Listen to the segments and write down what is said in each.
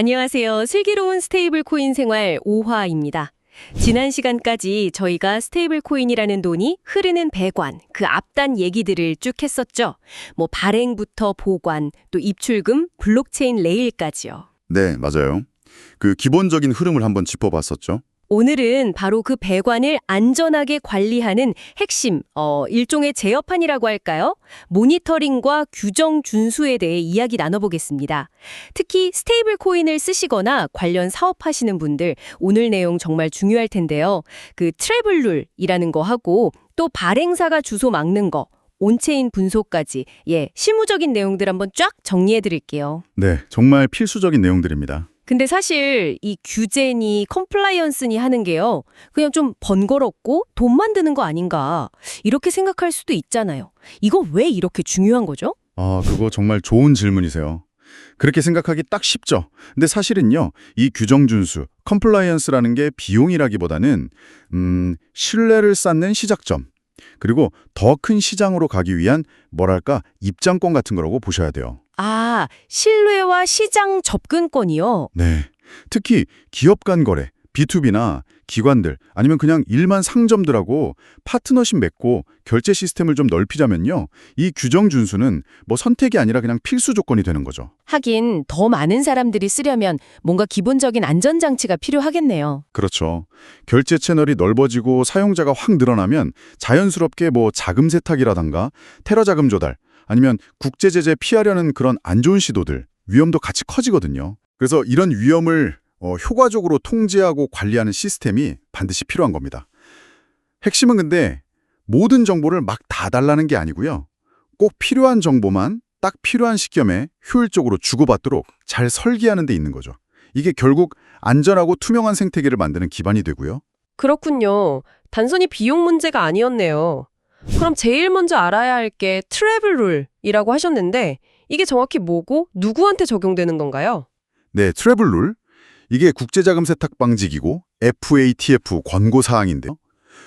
안녕하세요. 슬기로운 스테이블 코인 생활 5화입니다. 지난 시간까지 저희가 스테이블 코인이라는 돈이 흐르는 배관, 그 앞단 얘기들을 쭉 했었죠. 발행부터 보관, 또 입출금, 블록체인 레일까지요. 네, 맞아요. 그 기본적인 흐름을 한번 짚어봤었죠. 오늘은 바로 그 배관을 안전하게 관리하는 핵심, 일종의 제어판이라고 할까요? 모니터링과 규정 준수에 대해 이야기 나눠보겠습니다. 특히 스테이블 코인을 쓰시거나 관련 사업하시는 분들, 오늘 내용 정말 중요할 텐데요. 그 트래블 룰이라는 거 하고 또 발행사가 주소 막는 거, 온체인 분소까지, 실무적인 내용들 한번 쫙 정리해드릴게요. 네, 정말 필수적인 내용들입니다. 근데 사실 이 규제니 컴플라이언스니 하는 게요. 그냥 좀 번거롭고 돈 드는 거 아닌가 이렇게 생각할 수도 있잖아요. 이거 왜 이렇게 중요한 거죠? 그거 정말 좋은 질문이세요. 그렇게 생각하기 딱 쉽죠. 근데 사실은요, 이 규정 준수, 컴플라이언스라는 게 비용이라기보다는 신뢰를 쌓는 시작점, 그리고 더 큰 시장으로 가기 위한 입장권 같은 거라고 보셔야 돼요. 신뢰와 시장 접근권이요? 네. 특히 기업 간 거래, B2B나 기관들 아니면 그냥 일반 상점들하고 파트너십 맺고 결제 시스템을 좀 넓히자면요. 이 규정 준수는 선택이 아니라 그냥 필수 조건이 되는 거죠. 하긴 더 많은 사람들이 쓰려면 뭔가 기본적인 안전장치가 필요하겠네요. 그렇죠. 결제 채널이 넓어지고 사용자가 확 늘어나면 자연스럽게 자금 세탁이라던가 테러 자금 조달 아니면 국제 제재 피하려는 그런 안 좋은 시도들, 위험도 같이 커지거든요. 그래서 이런 위험을 효과적으로 통제하고 관리하는 시스템이 반드시 필요한 겁니다. 핵심은 근데 모든 정보를 막 다 달라는 게 아니고요. 꼭 필요한 정보만 딱 필요한 시점에 효율적으로 주고받도록 잘 설계하는 데 있는 거죠. 이게 결국 안전하고 투명한 생태계를 만드는 기반이 되고요. 그렇군요. 단순히 비용 문제가 아니었네요. 그럼 제일 먼저 알아야 할 게 트래블 룰이라고 하셨는데 이게 정확히 뭐고 누구한테 적용되는 건가요? 네, 트래블 룰. 이게 국제자금 세탁 방지기구 FATF 권고 사항인데요.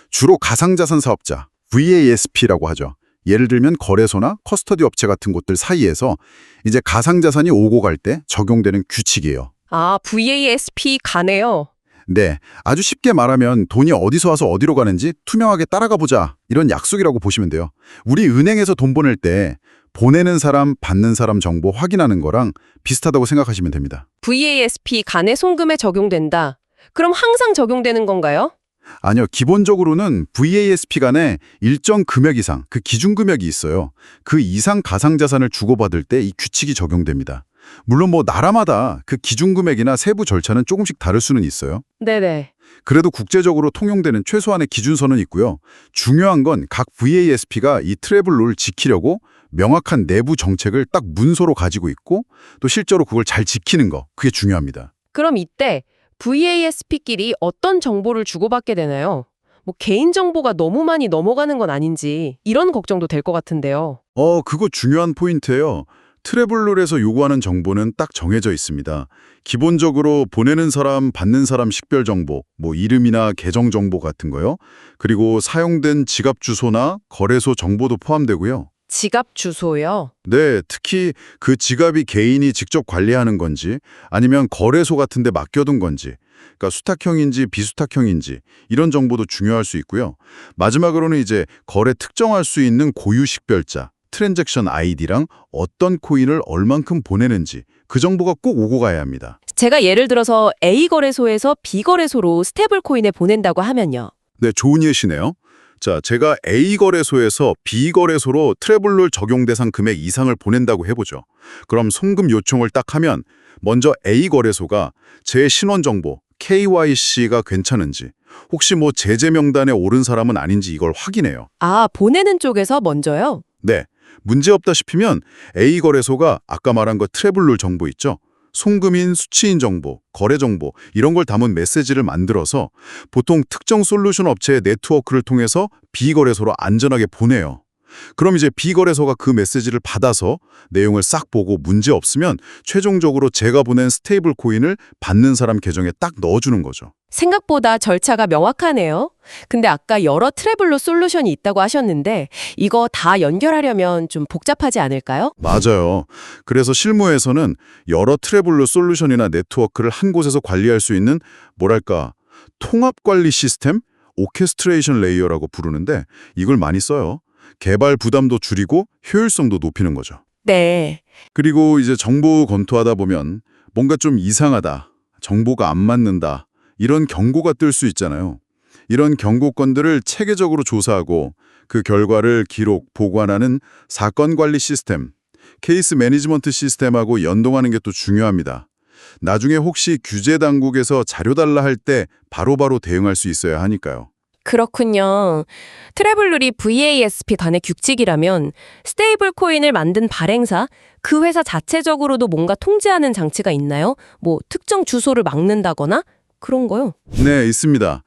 주로 가상자산 사업자 VASP라고 하죠. 예를 들면 거래소나 커스터디 업체 같은 곳들 사이에서 이제 가상자산이 오고 갈 때 적용되는 규칙이에요. VASP 가네요. 네, 아주 쉽게 말하면 돈이 어디서 와서 어디로 가는지 투명하게 따라가 보자 이런 약속이라고 보시면 돼요. 우리 은행에서 돈 보낼 때 보내는 사람, 받는 사람 정보 확인하는 거랑 비슷하다고 생각하시면 됩니다. VASP 간의 송금에 적용된다. 그럼 항상 적용되는 건가요? 아니요, 기본적으로는 VASP 간에 일정 금액 이상, 그 기준 금액이 있어요. 그 이상 가상자산을 주고받을 때 이 규칙이 적용됩니다. 물론 나라마다 그 기준 금액이나 세부 절차는 조금씩 다를 수는 있어요. 네네. 그래도 국제적으로 통용되는 최소한의 기준선은 있고요. 중요한 건 각 VASP가 이 트래블 룰을 지키려고 명확한 내부 정책을 딱 문서로 가지고 있고 또 실제로 그걸 잘 지키는 거, 그게 중요합니다. 그럼 이때 VASP끼리 어떤 정보를 주고받게 되나요? 개인정보가 너무 많이 넘어가는 건 아닌지 이런 걱정도 될 것 같은데요. 그거 중요한 포인트예요. 트래블 룰에서 요구하는 정보는 딱 정해져 있습니다. 기본적으로 보내는 사람, 받는 사람 식별 정보, 이름이나 계정 정보 같은 거요. 그리고 사용된 지갑 주소나 거래소 정보도 포함되고요. 지갑 주소요? 네, 특히 그 지갑이 개인이 직접 관리하는 건지 아니면 거래소 같은 데 맡겨둔 건지, 그러니까 수탁형인지 비수탁형인지 이런 정보도 중요할 수 있고요. 마지막으로는 이제 거래 특정할 수 있는 고유 식별자, 트랜잭션 아이디랑 어떤 코인을 얼만큼 보내는지 그 정보가 꼭 오고 가야 합니다. 제가 예를 들어서 A 거래소에서 B 거래소로 스테이블 코인에 보낸다고 하면요. 네, 좋은 예시네요. 자, 제가 A 거래소에서 B 거래소로 트래블 룰 적용 대상 금액 이상을 보낸다고 해보죠. 그럼 송금 요청을 딱 하면 먼저 A 거래소가 제 신원 정보, KYC가 괜찮은지, 혹시 제재 명단에 오른 사람은 아닌지 이걸 확인해요. 보내는 쪽에서 먼저요? 네, 문제없다 싶으면 A 거래소가 아까 말한 거 트래블 룰 정보 있죠? 송금인, 수취인 정보, 거래 정보 이런 걸 담은 메시지를 만들어서 보통 특정 솔루션 업체의 네트워크를 통해서 B 거래소로 안전하게 보내요. 그럼 이제 B 거래소가 그 메시지를 받아서 내용을 싹 보고 문제 없으면 최종적으로 제가 보낸 스테이블 코인을 받는 사람 계정에 딱 넣어주는 거죠. 생각보다 절차가 명확하네요. 근데 아까 여러 트래블로 솔루션이 있다고 하셨는데 이거 다 연결하려면 좀 복잡하지 않을까요? 맞아요. 그래서 실무에서는 여러 트래블로 솔루션이나 네트워크를 한 곳에서 관리할 수 있는 뭐랄까 통합 관리 시스템? 오케스트레이션 레이어라고 부르는데 이걸 많이 써요. 개발 부담도 줄이고 효율성도 높이는 거죠. 네. 그리고 이제 정보 검토하다 보면 뭔가 좀 이상하다, 정보가 안 맞는다, 이런 경고가 뜰 수 있잖아요. 이런 경고건들을 체계적으로 조사하고 그 결과를 기록, 보관하는 사건 관리 시스템, 케이스 매니지먼트 시스템하고 연동하는 게 또 중요합니다. 나중에 혹시 규제 당국에서 자료 달라 할 때 바로바로 대응할 수 있어야 하니까요. 그렇군요. 트래블룰이 VASP 간의 규칙이라면 스테이블 코인을 만든 발행사, 그 회사 자체적으로도 뭔가 통제하는 장치가 있나요? 뭐 특정 주소를 막는다거나 그런 거요? 네, 있습니다.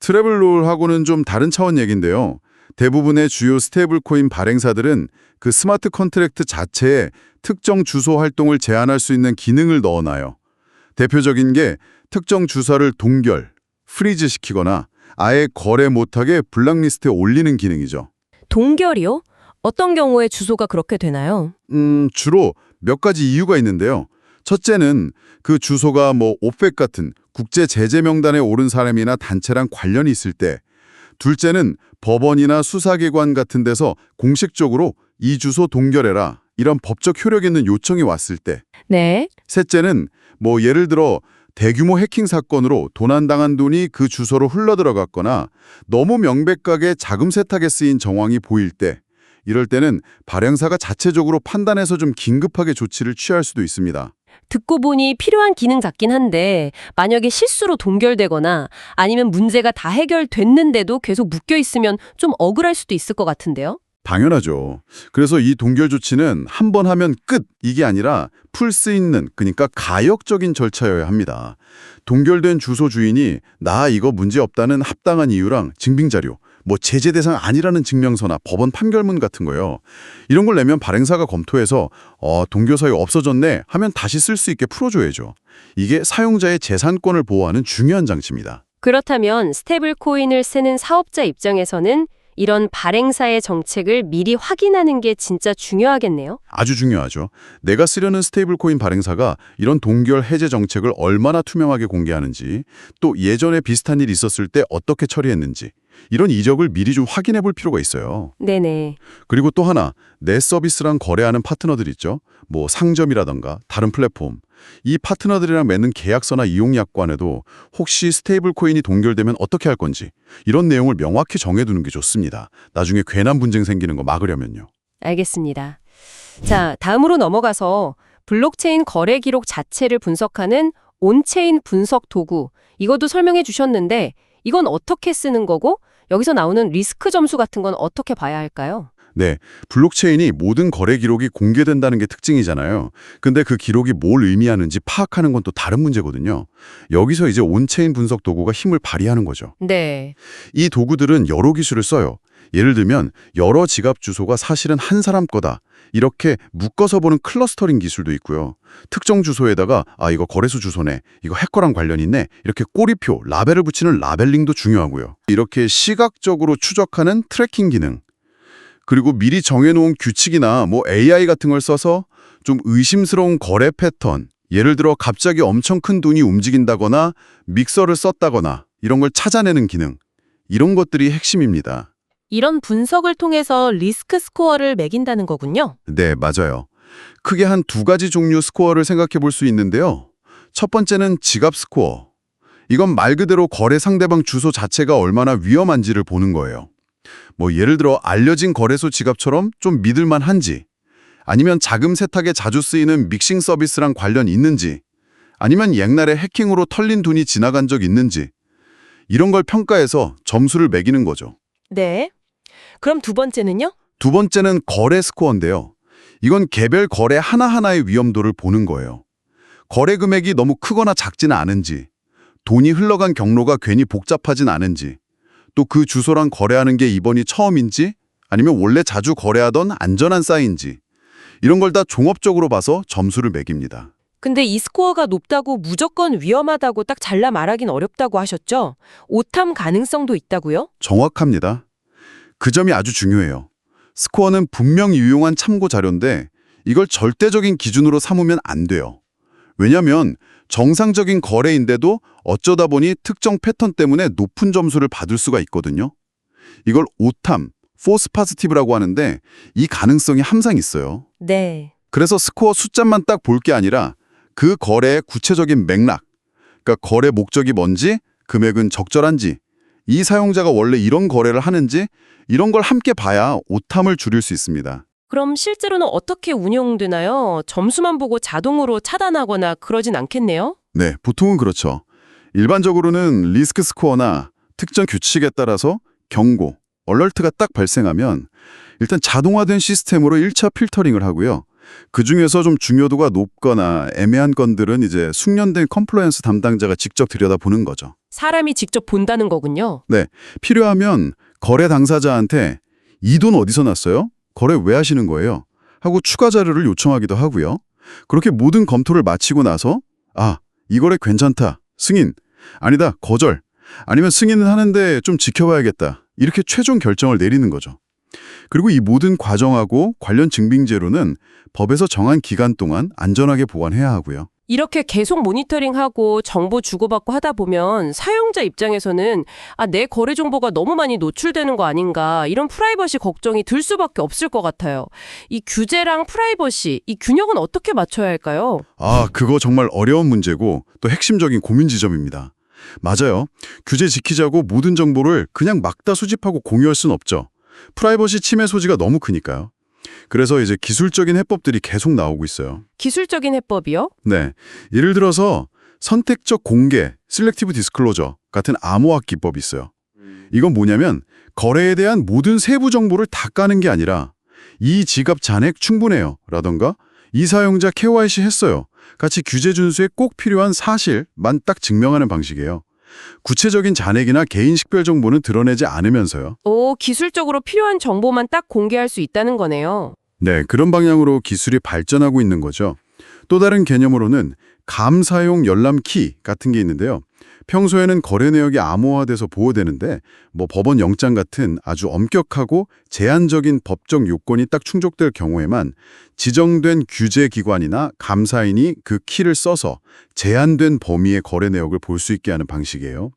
트래블룰하고는 좀 다른 차원 얘기인데요. 대부분의 주요 스테이블 코인 발행사들은 그 스마트 컨트랙트 자체에 특정 주소 활동을 제한할 수 있는 기능을 넣어놔요. 대표적인 게 특정 주소를 동결, 프리즈 시키거나 아예 거래 못하게 블랙리스트에 올리는 기능이죠. 동결이요? 어떤 경우에 주소가 그렇게 되나요? 주로 몇 가지 이유가 있는데요. 첫째는 그 주소가 뭐 오펙 같은 국제 제재 명단에 오른 사람이나 단체랑 관련이 있을 때, 둘째는 법원이나 수사기관 같은 데서 공식적으로 이 주소 동결해라 이런 법적 효력 있는 요청이 왔을 때, 네. 셋째는 뭐 예를 들어 대규모 해킹 사건으로 도난당한 돈이 그 주소로 흘러들어갔거나 너무 명백하게 자금 세탁에 쓰인 정황이 보일 때, 이럴 때는 발행사가 자체적으로 판단해서 좀 긴급하게 조치를 취할 수도 있습니다. 듣고 보니 필요한 기능 같긴 한데 만약에 실수로 동결되거나 아니면 문제가 다 해결됐는데도 계속 묶여 있으면 좀 억울할 수도 있을 것 같은데요? 당연하죠. 그래서 이 동결 조치는 한 번 하면 끝 이게 아니라 풀 수 있는, 그러니까 가역적인 절차여야 합니다. 동결된 주소 주인이 나 이거 문제 없다는 합당한 이유랑 증빙자료, 뭐 제재 대상 아니라는 증명서나 법원 판결문 같은 거요. 이런 걸 내면 발행사가 검토해서 동결 사유 없어졌네 하면 다시 쓸 수 있게 풀어줘야죠. 이게 사용자의 재산권을 보호하는 중요한 장치입니다. 그렇다면 스테이블 코인을 쓰는 사업자 입장에서는 이런 발행사의 정책을 미리 확인하는 게 진짜 중요하겠네요. 아주 중요하죠. 내가 쓰려는 스테이블 코인 발행사가 이런 동결 해제 정책을 얼마나 투명하게 공개하는지, 또 예전에 비슷한 일이 있었을 때 어떻게 처리했는지, 이런 이력을 미리 좀 확인해 볼 필요가 있어요. 네네. 그리고 또 하나, 내 서비스랑 거래하는 파트너들 있죠. 뭐 상점이라던가 다른 플랫폼. 이 파트너들이랑 맺는 계약서나 이용 약관에도 혹시 스테이블 코인이 동결되면 어떻게 할 건지 이런 내용을 명확히 정해두는 게 좋습니다. 나중에 괜한 분쟁 생기는 거 막으려면요. 알겠습니다. 자, 다음으로 넘어가서 블록체인 거래 기록 자체를 분석하는 온체인 분석 도구, 이것도 설명해 주셨는데 이건 어떻게 쓰는 거고 여기서 나오는 리스크 점수 같은 건 어떻게 봐야 할까요? 네, 블록체인이 모든 거래 기록이 공개된다는 게 특징이잖아요. 근데 그 기록이 뭘 의미하는지 파악하는 건 또 다른 문제거든요. 여기서 이제 온체인 분석 도구가 힘을 발휘하는 거죠. 네. 이 도구들은 여러 기술을 써요. 예를 들면 여러 지갑 주소가 사실은 한 사람 거다, 이렇게 묶어서 보는 클러스터링 기술도 있고요. 특정 주소에다가 이거 거래소 주소네, 이거 해커랑 관련 있네, 이렇게 꼬리표, 라벨을 붙이는 라벨링도 중요하고요. 이렇게 시각적으로 추적하는 트래킹 기능, 그리고 미리 정해놓은 규칙이나 뭐 AI 같은 걸 써서 좀 의심스러운 거래 패턴, 예를 들어 갑자기 엄청 큰 돈이 움직인다거나 믹서를 썼다거나 이런 걸 찾아내는 기능, 이런 것들이 핵심입니다. 이런 분석을 통해서 리스크 스코어를 매긴다는 거군요. 네, 맞아요. 크게 한 두 가지 종류 스코어를 생각해 볼 수 있는데요. 첫 번째는 지갑 스코어. 이건 말 그대로 거래 상대방 주소 자체가 얼마나 위험한지를 보는 거예요. 뭐 예를 들어 알려진 거래소 지갑처럼 좀 믿을만한지, 아니면 자금 세탁에 자주 쓰이는 믹싱 서비스랑 관련 있는지, 아니면 옛날에 해킹으로 털린 돈이 지나간 적 있는지, 이런 걸 평가해서 점수를 매기는 거죠. 네. 그럼 두 번째는요? 두 번째는 거래 스코어인데요. 이건 개별 거래 하나하나의 위험도를 보는 거예요. 거래 금액이 너무 크거나 작지는 않은지, 돈이 흘러간 경로가 괜히 복잡하진 않은지, 또 그 주소랑 거래하는 게 이번이 처음인지 아니면 원래 자주 거래하던 안전한 사이인지, 이런 걸 다 종합적으로 봐서 점수를 매깁니다. 근데 이 스코어가 높다고 무조건 위험하다고 딱 잘라 말하긴 어렵다고 하셨죠? 오탐 가능성도 있다고요? 정확합니다. 그 점이 아주 중요해요. 스코어는 분명히 유용한 참고 자료인데 이걸 절대적인 기준으로 삼으면 안 돼요. 왜냐하면 정상적인 거래인데도 어쩌다 보니 특정 패턴 때문에 높은 점수를 받을 수가 있거든요. 이걸 오탐, 포스 파지티브라고 하는데 이 가능성이 항상 있어요. 네. 그래서 스코어 숫자만 딱 볼 게 아니라 그 거래의 구체적인 맥락, 그러니까 거래 목적이 뭔지, 금액은 적절한지, 이 사용자가 원래 이런 거래를 하는지 이런 걸 함께 봐야 오탐을 줄일 수 있습니다. 그럼 실제로는 어떻게 운영되나요? 점수만 보고 자동으로 차단하거나 그러진 않겠네요? 네, 보통은 그렇죠. 일반적으로는 리스크 스코어나 특정 규칙에 따라서 경고, 얼러트가 딱 발생하면 일단 자동화된 시스템으로 1차 필터링을 하고요. 그중에서 좀 중요도가 높거나 애매한 건들은 이제 숙련된 컴플라이언스 담당자가 직접 들여다보는 거죠. 사람이 직접 본다는 거군요. 네, 필요하면 거래 당사자한테 이 돈 어디서 났어요? 거래 왜 하시는 거예요? 하고 추가 자료를 요청하기도 하고요. 그렇게 모든 검토를 마치고 나서 이 거래 괜찮다, 승인, 아니다, 거절, 아니면 승인은 하는데 좀 지켜봐야겠다. 이렇게 최종 결정을 내리는 거죠. 그리고 이 모든 과정하고 관련 증빙 자료는 법에서 정한 기간 동안 안전하게 보관해야 하고요. 이렇게 계속 모니터링하고 정보 주고받고 하다 보면 사용자 입장에서는 내 거래 정보가 너무 많이 노출되는 거 아닌가 이런 프라이버시 걱정이 들 수밖에 없을 것 같아요. 이 규제랑 프라이버시, 이 균형은 어떻게 맞춰야 할까요? 그거 정말 어려운 문제고 또 핵심적인 고민 지점입니다. 맞아요. 규제 지키자고 모든 정보를 그냥 막다 수집하고 공유할 순 없죠. 프라이버시 침해 소지가 너무 크니까요. 그래서 이제 기술적인 해법들이 계속 나오고 있어요. 기술적인 해법이요? 네. 예를 들어서 선택적 공개, 셀렉티브 디스클로저 같은 암호화 기법이 있어요. 이건 뭐냐면 거래에 대한 모든 세부 정보를 다 까는 게 아니라 이 지갑 잔액 충분해요 라던가 이 사용자 KYC 했어요 같이 규제 준수에 꼭 필요한 사실만 딱 증명하는 방식이에요. 구체적인 잔액이나 개인 식별 정보는 드러내지 않으면서요. 기술적으로 필요한 정보만 딱 공개할 수 있다는 거네요. 네, 그런 방향으로 기술이 발전하고 있는 거죠. 또 다른 개념으로는 감사용 열람 키 같은 게 있는데요. 평소에는 거래 내역이 암호화돼서 보호되는데 법원 영장 같은 아주 엄격하고 제한적인 법적 요건이 딱 충족될 경우에만 지정된 규제기관이나 감사인이 그 키를 써서 제한된 범위의 거래 내역을 볼 수 있게 하는 방식이에요.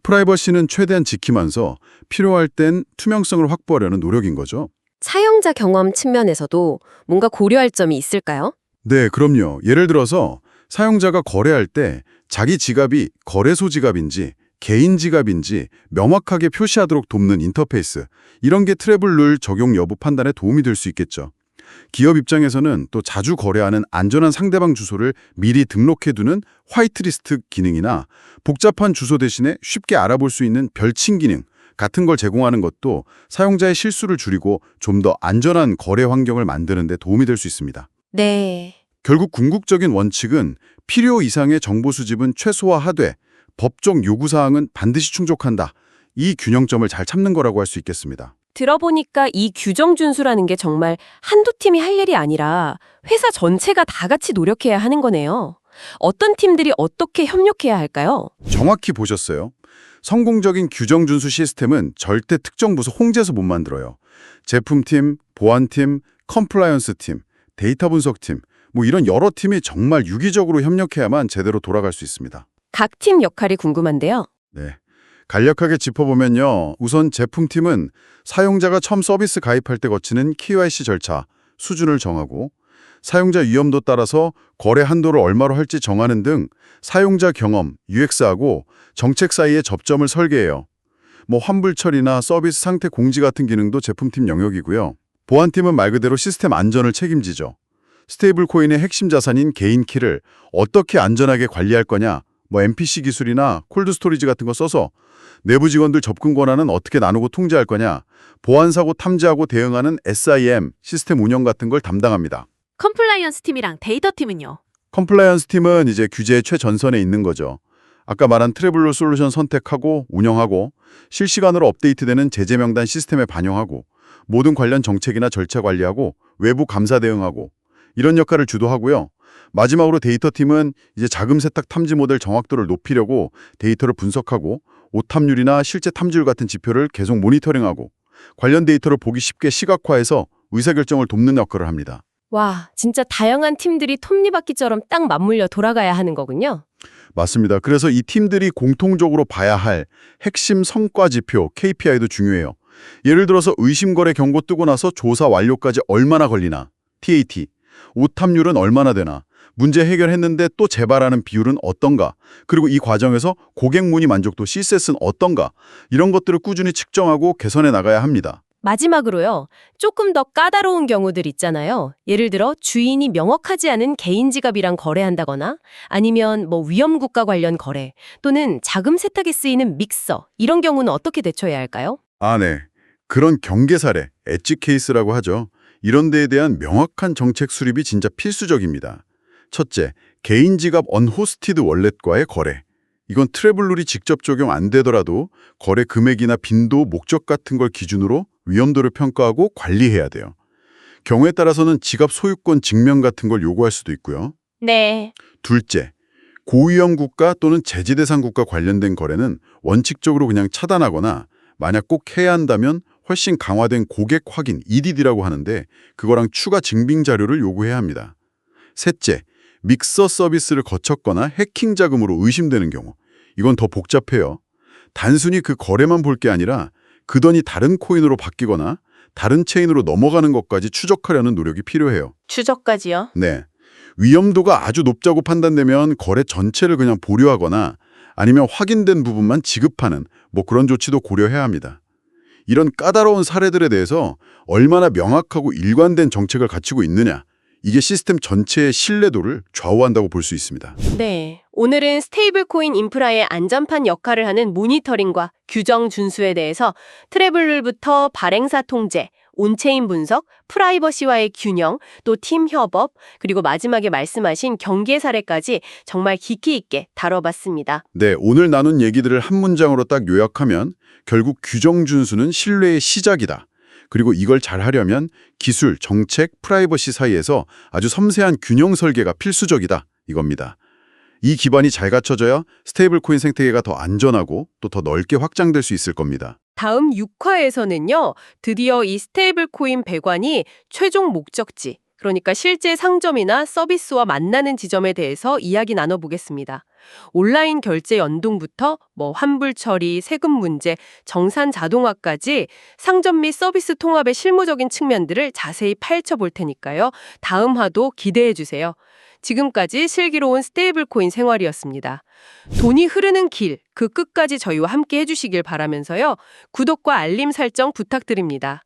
프라이버시는 최대한 지키면서 필요할 땐 투명성을 확보하려는 노력인 거죠. 사용자 경험 측면에서도 뭔가 고려할 점이 있을까요? 네, 그럼요. 예를 들어서 사용자가 거래할 때 자기 지갑이 거래소 지갑인지 개인 지갑인지 명확하게 표시하도록 돕는 인터페이스, 이런 게 트래블 룰 적용 여부 판단에 도움이 될 수 있겠죠. 기업 입장에서는 또 자주 거래하는 안전한 상대방 주소를 미리 등록해두는 화이트리스트 기능이나 복잡한 주소 대신에 쉽게 알아볼 수 있는 별칭 기능 같은 걸 제공하는 것도 사용자의 실수를 줄이고 좀 더 안전한 거래 환경을 만드는 데 도움이 될 수 있습니다. 네. 결국 궁극적인 원칙은 필요 이상의 정보 수집은 최소화하되 법적 요구사항은 반드시 충족한다. 이 균형점을 잘 찾는 거라고 할 수 있겠습니다. 들어보니까 이 규정 준수라는 게 정말 한두 팀이 할 일이 아니라 회사 전체가 다 같이 노력해야 하는 거네요. 어떤 팀들이 어떻게 협력해야 할까요? 정확히 보셨어요. 성공적인 규정 준수 시스템은 절대 특정 부서 홍제에서 못 만들어요. 제품팀, 보안팀, 컴플라이언스 팀, 데이터 분석팀, 이런 여러 팀이 정말 유기적으로 협력해야만 제대로 돌아갈 수 있습니다. 각 팀 역할이 궁금한데요. 네. 간략하게 짚어보면요. 우선 제품팀은 사용자가 처음 서비스 가입할 때 거치는 KYC 절차, 수준을 정하고 사용자 위험도 따라서 거래 한도를 얼마로 할지 정하는 등 사용자 경험, UX하고 정책 사이의 접점을 설계해요. 환불 처리나 서비스 상태 공지 같은 기능도 제품팀 영역이고요. 보안팀은 말 그대로 시스템 안전을 책임지죠. 스테이블 코인의 핵심 자산인 개인 키를 어떻게 안전하게 관리할 거냐, MPC 기술이나 콜드 스토리지 같은 거 써서 내부 직원들 접근 권한은 어떻게 나누고 통제할 거냐, 보안 사고 탐지하고 대응하는 SIM, 시스템 운영 같은 걸 담당합니다. 컴플라이언스 팀이랑 데이터 팀은요? 컴플라이언스 팀은 이제 규제의 최전선에 있는 거죠. 아까 말한 트래블로 솔루션 선택하고 운영하고 실시간으로 업데이트되는 제재 명단 시스템에 반영하고 모든 관련 정책이나 절차 관리하고 외부 감사 대응하고 이런 역할을 주도하고요. 마지막으로 데이터팀은 이제 자금 세탁 탐지 모델 정확도를 높이려고 데이터를 분석하고 오탐률이나 실제 탐지율 같은 지표를 계속 모니터링하고 관련 데이터를 보기 쉽게 시각화해서 의사결정을 돕는 역할을 합니다. 와, 진짜 다양한 팀들이 톱니바퀴처럼 딱 맞물려 돌아가야 하는 거군요. 맞습니다. 그래서 이 팀들이 공통적으로 봐야 할 핵심 성과 지표, KPI도 중요해요. 예를 들어서 의심거래 경고 뜨고 나서 조사 완료까지 얼마나 걸리나, TAT, 오탐률은 얼마나 되나, 문제 해결했는데 또 재발하는 비율은 어떤가, 그리고 이 과정에서 고객 문의 만족도 CSS는 어떤가, 이런 것들을 꾸준히 측정하고 개선해 나가야 합니다. 마지막으로요. 조금 더 까다로운 경우들 있잖아요. 예를 들어 주인이 명확하지 않은 개인 지갑이랑 거래한다거나 아니면 위험국가 관련 거래 또는 자금 세탁에 쓰이는 믹서 이런 경우는 어떻게 대처해야 할까요? 네. 그런 경계 사례, 엣지 케이스라고 하죠. 이런 데에 대한 명확한 정책 수립이 진짜 필수적입니다. 첫째, 개인 지갑 언호스티드 월렛과의 거래. 이건 트래블룰이 직접 적용 안 되더라도 거래 금액이나 빈도, 목적 같은 걸 기준으로 위험도를 평가하고 관리해야 돼요. 경우에 따라서는 지갑 소유권 증명 같은 걸 요구할 수도 있고요. 네. 둘째, 고위험 국가 또는 제재 대상 국가 관련된 거래는 원칙적으로 그냥 차단하거나 만약 꼭 해야 한다면 훨씬 강화된 고객 확인, EDD라고 하는데 그거랑 추가 증빙 자료를 요구해야 합니다. 셋째, 믹서 서비스를 거쳤거나 해킹 자금으로 의심되는 경우. 이건 더 복잡해요. 단순히 그 거래만 볼 게 아니라 그 돈이 다른 코인으로 바뀌거나 다른 체인으로 넘어가는 것까지 추적하려는 노력이 필요해요. 추적까지요? 네. 위험도가 아주 높다고 판단되면 거래 전체를 그냥 보류하거나 아니면 확인된 부분만 지급하는 그런 조치도 고려해야 합니다. 이런 까다로운 사례들에 대해서 얼마나 명확하고 일관된 정책을 갖추고 있느냐, 이게 시스템 전체의 신뢰도를 좌우한다고 볼 수 있습니다. 네. 오늘은 스테이블 코인 인프라의 안전판 역할을 하는 모니터링과 규정 준수에 대해서 트래블룰부터 발행사 통제, 온체인 분석, 프라이버시와의 균형, 또 팀 협업, 그리고 마지막에 말씀하신 경계 사례까지 정말 깊이 있게 다뤄봤습니다. 네, 오늘 나눈 얘기들을 한 문장으로 딱 요약하면 결국 규정 준수는 신뢰의 시작이다. 그리고 이걸 잘 하려면 기술, 정책, 프라이버시 사이에서 아주 섬세한 균형 설계가 필수적이다. 이겁니다. 이 기반이 잘 갖춰져야 스테이블 코인 생태계가 더 안전하고 또 더 넓게 확장될 수 있을 겁니다. 다음 6화에서는요. 드디어 이 스테이블 코인 배관이 최종 목적지, 그러니까 실제 상점이나 서비스와 만나는 지점에 대해서 이야기 나눠보겠습니다. 온라인 결제 연동부터 환불 처리, 세금 문제, 정산 자동화까지 상점 및 서비스 통합의 실무적인 측면들을 자세히 파헤쳐 볼 테니까요. 다음 화도 기대해 주세요. 지금까지 슬기로운 스테이블 코인 생활이었습니다. 돈이 흐르는 길, 그 끝까지 저희와 함께 해주시길 바라면서요. 구독과 알림 설정 부탁드립니다.